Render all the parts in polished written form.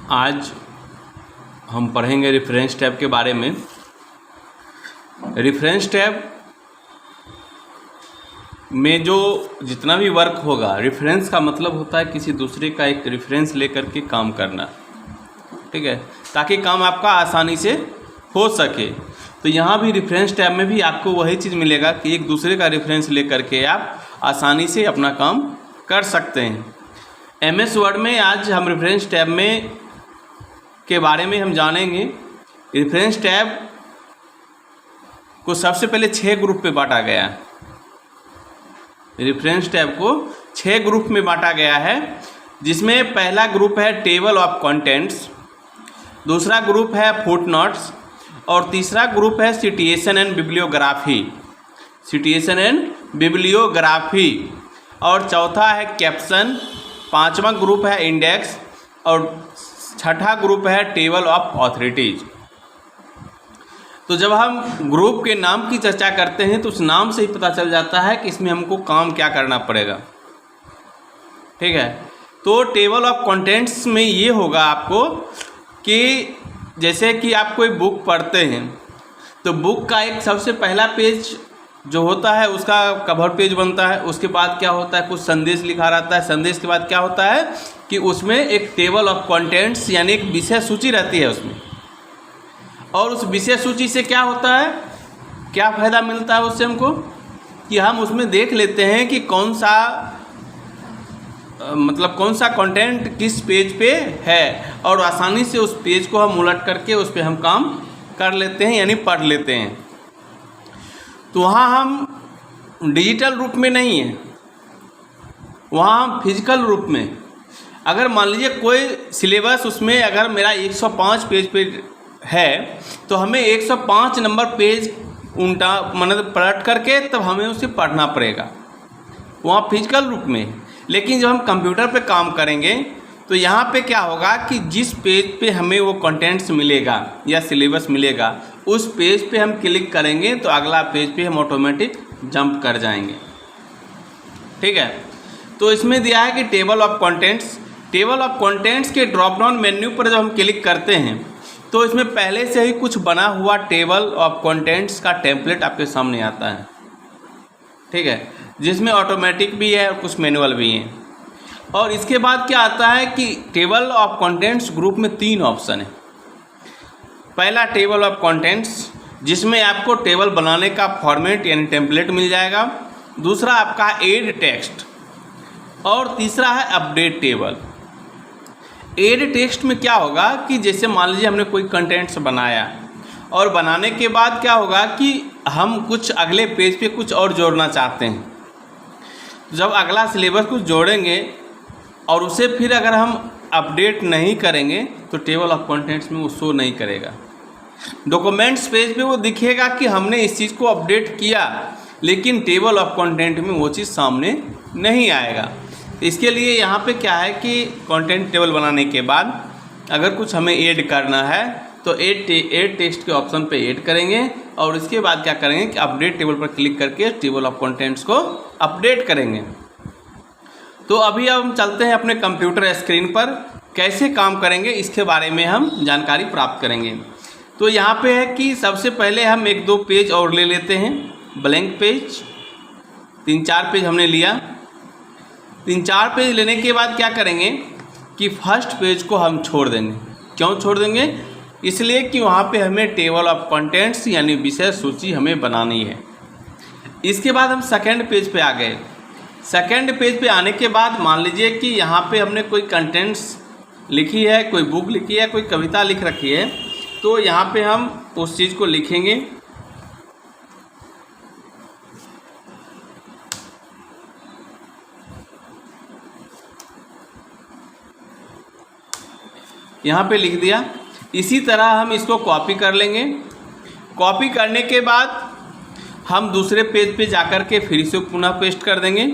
आज हम पढ़ेंगे रेफरेंस टैब के बारे में। रेफरेंस टैब में जो जितना भी वर्क होगा, रेफरेंस का मतलब होता है किसी दूसरे का एक रेफरेंस लेकर के काम करना, ठीक है, ताकि काम आपका आसानी से हो सके। तो यहाँ भी रेफरेंस टैब में भी आपको वही चीज़ मिलेगा कि एक दूसरे का रेफरेंस लेकर के आप आसानी से अपना काम कर सकते हैं। एमएस वर्ड में आज हम रेफरेंस टैब में के बारे में हम जानेंगे। रेफरेंस टैब को सबसे पहले 6 ग्रुप में बांटा गया है। रेफरेंस टैब को 6 ग्रुप में बांटा गया है, जिसमें पहला ग्रुप है टेबल ऑफ कंटेंट्स, दूसरा ग्रुप है फुटनोट्स और तीसरा ग्रुप है citation and bibliography, citation and bibliography, और चौथा है कैप्शन, पांचवा ग्रुप है इंडेक्स और छठा ग्रुप है टेबल ऑफ ऑथोरिटीज। तो जब हम ग्रुप के नाम की चर्चा करते हैं तो उस नाम से ही पता चल जाता है कि इसमें हमको काम क्या करना पड़ेगा, ठीक है। तो टेबल ऑफ कंटेंट्स में ये होगा आपको कि जैसे कि आप कोई बुक पढ़ते हैं तो बुक का एक सबसे पहला पेज जो होता है उसका कवर पेज बनता है। उसके बाद क्या होता है, कुछ संदेश लिखा रहता है। संदेश के बाद क्या होता है कि उसमें एक टेबल ऑफ कंटेंट्स यानी एक विषय सूची रहती है उसमें, और उस विषय सूची से क्या होता है, क्या फ़ायदा मिलता है उससे हमको कि हम उसमें देख लेते हैं कि कौन सा कंटेंट किस पेज पे है, और आसानी से उस पेज को हम उलट करके उस पर हम काम कर लेते हैं यानी पढ़ लेते हैं। तो वहाँ हम डिजिटल रूप में नहीं हैं, वहाँ हम फिजिकल रूप में। अगर मान लीजिए कोई सिलेबस उसमें अगर मेरा 105 पेज पे है तो हमें 105 नंबर पेज उल्टा मतलब पलट करके तब हमें उसे पढ़ना पड़ेगा, वहाँ फिजिकल रूप में। लेकिन जब हम कंप्यूटर पे काम करेंगे तो यहाँ पे क्या होगा कि जिस पेज पे हमें वो कंटेंट्स मिलेगा या सिलेबस मिलेगा उस पेज पे हम क्लिक करेंगे तो अगला पेज पे हम ऑटोमेटिक जंप कर जाएंगे, ठीक है। तो इसमें दिया है कि table of contents. Table of contents के ड्रॉप डाउन मेन्यू पर जब हम क्लिक करते हैं तो इसमें पहले से ही कुछ बना हुआ टेबल ऑफ कंटेंट्स का टेम्पलेट आपके सामने आता है, ठीक है, जिसमें ऑटोमेटिक भी है और कुछ मैनुअल भी हैं। और इसके बाद क्या आता है कि टेबल ऑफ कंटेंट्स ग्रुप में 3 ऑप्शन है। पहला टेबल ऑफ कंटेंट्स जिसमें आपको टेबल बनाने का फॉर्मेट यानी टेम्पलेट मिल जाएगा, दूसरा आपका एड टेक्स्ट और तीसरा है अपडेट टेबल। एड टेक्स्ट में क्या होगा कि जैसे मान लीजिए हमने कोई कंटेंट्स बनाया और बनाने के बाद क्या होगा कि हम कुछ अगले पेज पे कुछ और जोड़ना चाहते हैं। जब अगला सिलेबस कुछ जोड़ेंगे और उसे फिर अगर हम अपडेट नहीं करेंगे तो टेबल ऑफ कंटेंट्स में वो शो नहीं करेगा। डॉक्यूमेंट्स पेज पे वो दिखेगा कि हमने इस चीज़ को अपडेट किया, लेकिन टेबल ऑफ कंटेंट में वो चीज़ सामने नहीं आएगा। इसके लिए यहाँ पे क्या है कि कंटेंट टेबल बनाने के बाद अगर कुछ हमें ऐड करना है तो ऐड टेक्स्ट के ऑप्शन पे ऐड करेंगे और इसके बाद क्या करेंगे कि अपडेट टेबल पर क्लिक करके टेबल ऑफ कंटेंट्स को अपडेट करेंगे। तो अभी अब हम चलते हैं अपने कंप्यूटर स्क्रीन पर, कैसे काम करेंगे इसके बारे में हम जानकारी प्राप्त करेंगे। तो यहाँ पे है कि सबसे पहले हम 1-2 पेज और ले लेते हैं, ब्लैंक पेज। 3-4 पेज हमने लिया। 3-4 पेज लेने के बाद क्या करेंगे कि फर्स्ट पेज को हम छोड़ देंगे। क्यों छोड़ देंगे? इसलिए कि वहाँ पे हमें टेबल ऑफ कंटेंट्स यानी विषय सूची हमें बनानी है। इसके बाद हम सेकंड पेज पे आ गए। सेकंड पेज पे आने के बाद मान लीजिए कि यहाँ पे हमने कोई कंटेंट्स लिखी है, कोई बुक लिखी है, कोई कविता लिख रखी है, तो यहाँ पे हम उस चीज़ को लिखेंगे। यहाँ पे लिख दिया। इसी तरह हम इसको कॉपी कर लेंगे। कॉपी करने के बाद हम दूसरे पेज पे जाकर के फिर इसे पुनः पेस्ट कर देंगे।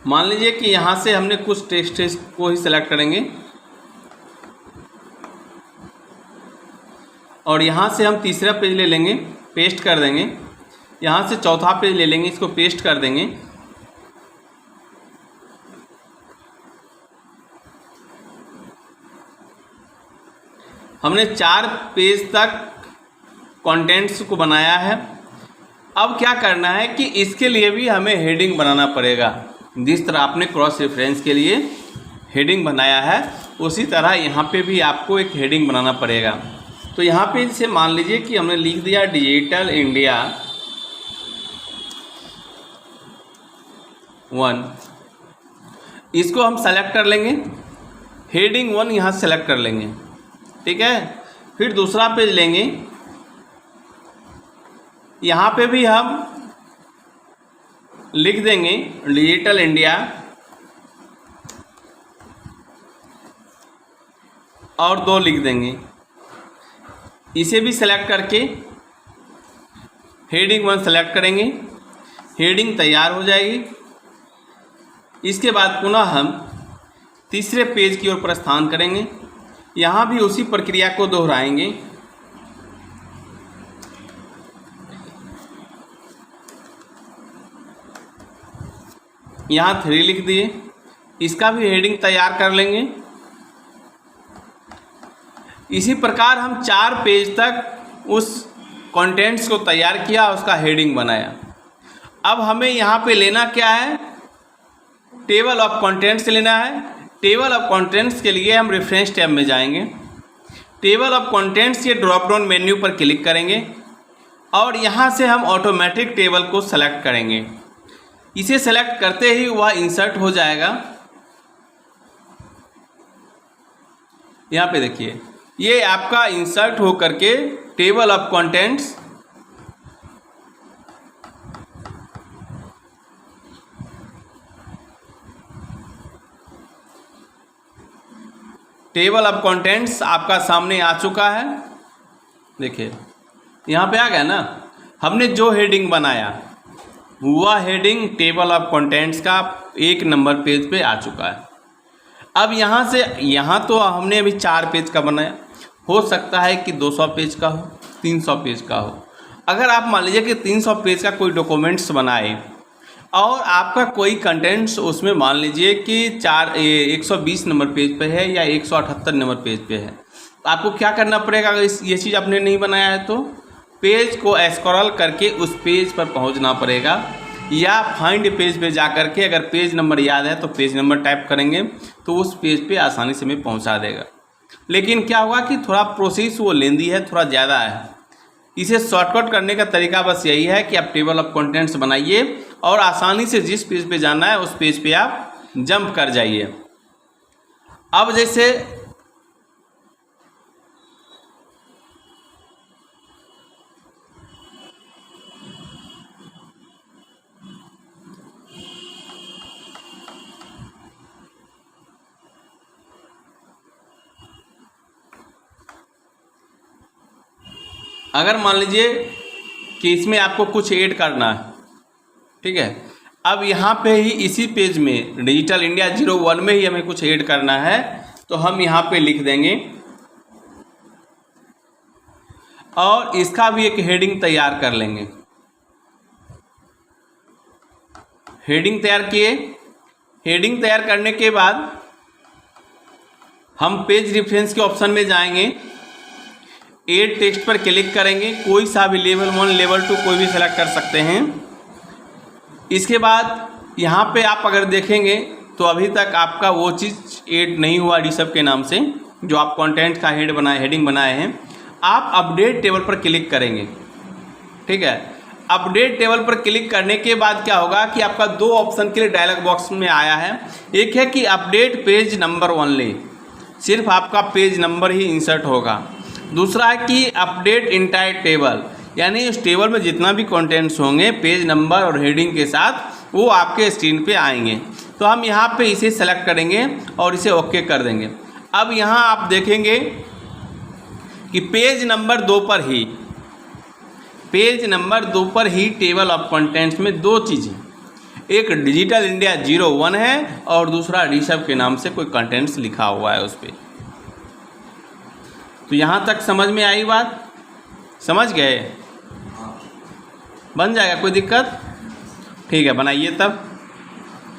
मान लीजिए कि यहाँ से हमने कुछ टेक्स्ट को ही सेलेक्ट करेंगे और यहाँ से हम तीसरा पेज ले लेंगे। पेस्ट कर देंगे। यहाँ से चौथा पेज ले लेंगे, इसको पेस्ट कर देंगे। हमने 4 पेज तक कंटेंट्स को बनाया है। अब क्या करना है कि इसके लिए भी हमें हेडिंग बनाना पड़ेगा। जिस तरह आपने क्रॉस रेफरेंस के लिए हेडिंग बनाया है, उसी तरह यहाँ पे भी आपको एक हेडिंग बनाना पड़ेगा। तो यहाँ पे इसे मान लीजिए कि हमने लिख दिया डिजिटल इंडिया 1। इसको हम सेलेक्ट कर लेंगे, हेडिंग 1 यहाँ सेलेक्ट कर लेंगे, ठीक है। फिर दूसरा पेज लेंगे, यहाँ पे भी हम लिख देंगे डिजिटल इंडिया और 2 लिख देंगे। इसे भी सेलेक्ट करके हेडिंग 1 सेलेक्ट करेंगे, हेडिंग तैयार हो जाएगी। इसके बाद पुनः हम तीसरे पेज की ओर प्रस्थान करेंगे। यहाँ भी उसी प्रक्रिया को दोहराएंगे। यहाँ 3 लिख दिए, इसका भी हेडिंग तैयार कर लेंगे। इसी प्रकार हम 4 पेज तक उस कंटेंट्स को तैयार किया, उसका हेडिंग बनाया। अब हमें यहाँ पे लेना क्या है, टेबल ऑफ कंटेंट्स लेना है। टेबल ऑफ कंटेंट्स के लिए हम रेफरेंस टैब में जाएंगे। टेबल ऑफ कंटेंट्स के ड्रॉप डाउन मेन्यू पर क्लिक करेंगे और यहाँ से हम ऑटोमेटिक टेबल को सेलेक्ट करेंगे। इसे सेलेक्ट करते ही वह इंसर्ट हो जाएगा। यहाँ पे देखिए, ये आपका इंसर्ट हो करके टेबल ऑफ कंटेंट्स आपका सामने आ चुका है। देखिए यहाँ पे आ गया ना, हमने जो हेडिंग बनाया वह हेडिंग टेबल ऑफ कंटेंट्स का 1 नंबर पेज पे आ चुका है। अब यहाँ से यहाँ तो हमने अभी 4 पेज का बनाया, हो सकता है कि 200 पेज का हो, 300 पेज का हो। अगर आप मान लीजिए कि 300 पेज का कोई डॉक्यूमेंट्स बनाए और आपका कोई कंटेंट्स उसमें मान लीजिए कि 120 नंबर पेज पे है या 178 नंबर पेज पे है, तो आपको क्या करना पड़ेगा? अगर ये चीज़ आपने नहीं बनाया है तो पेज को स्क्रॉल करके उस पेज पर पहुंचना पड़ेगा, या फाइंड पेज पे जा कर के अगर पेज नंबर याद है तो पेज नंबर टाइप करेंगे तो उस पेज पे आसानी से हमें पहुंचा देगा। लेकिन क्या होगा कि थोड़ा प्रोसेस वो लेंदी है, थोड़ा ज़्यादा है। इसे शॉर्टकट करने का तरीका बस यही है कि आप टेबल ऑफ कंटेंट्स बनाइए और आसानी से जिस पेज पे जाना है उस पेज पे आप जंप कर जाइए। अब जैसे अगर मान लीजिए कि इसमें आपको कुछ ऐड करना है, ठीक है। अब यहाँ पे ही इसी पेज में डिजिटल इंडिया 01 में ही हमें कुछ ऐड करना है, तो हम यहाँ पे लिख देंगे और इसका भी एक हेडिंग तैयार कर लेंगे। हेडिंग तैयार किए, हेडिंग तैयार करने के बाद हम पेज रेफरेंस के ऑप्शन में जाएंगे, ऐड टेक्स्ट पर क्लिक करेंगे, कोई सा भी लेवल 1 लेवल 2 कोई भी सेलेक्ट कर सकते हैं। इसके बाद यहाँ पे आप अगर देखेंगे तो अभी तक आपका वो चीज़ ऐड नहीं हुआ ऋषभ के नाम से, जो आप कंटेंट का हेडिंग बनाए हैं। आप अपडेट टेबल पर क्लिक करेंगे, ठीक है। अपडेट टेबल पर क्लिक करने के बाद क्या होगा कि आपका 2 ऑप्शन के लिए डायलॉग बॉक्स में आया है। एक है कि अपडेट पेज नंबर ओनली, सिर्फ आपका पेज नंबर ही इंसर्ट होगा। दूसरा है कि अपडेट इंटायर टेबल, यानी इस टेबल में जितना भी कंटेंट्स होंगे पेज नंबर और हेडिंग के साथ वो आपके स्क्रीन पे आएंगे। तो हम यहाँ पे इसे सेलेक्ट करेंगे और इसे ओके कर देंगे। अब यहाँ आप देखेंगे कि पेज नंबर 2 पर ही टेबल ऑफ कंटेंट्स में 2 चीज़ें, एक डिजिटल इंडिया 01 है और दूसरा ऋषभ के नाम से कोई कंटेंट्स लिखा हुआ है उस पर। तो यहाँ तक समझ में आई बात? समझ गए? बन जाएगा, कोई दिक्कत? ठीक है, बनाइए तब।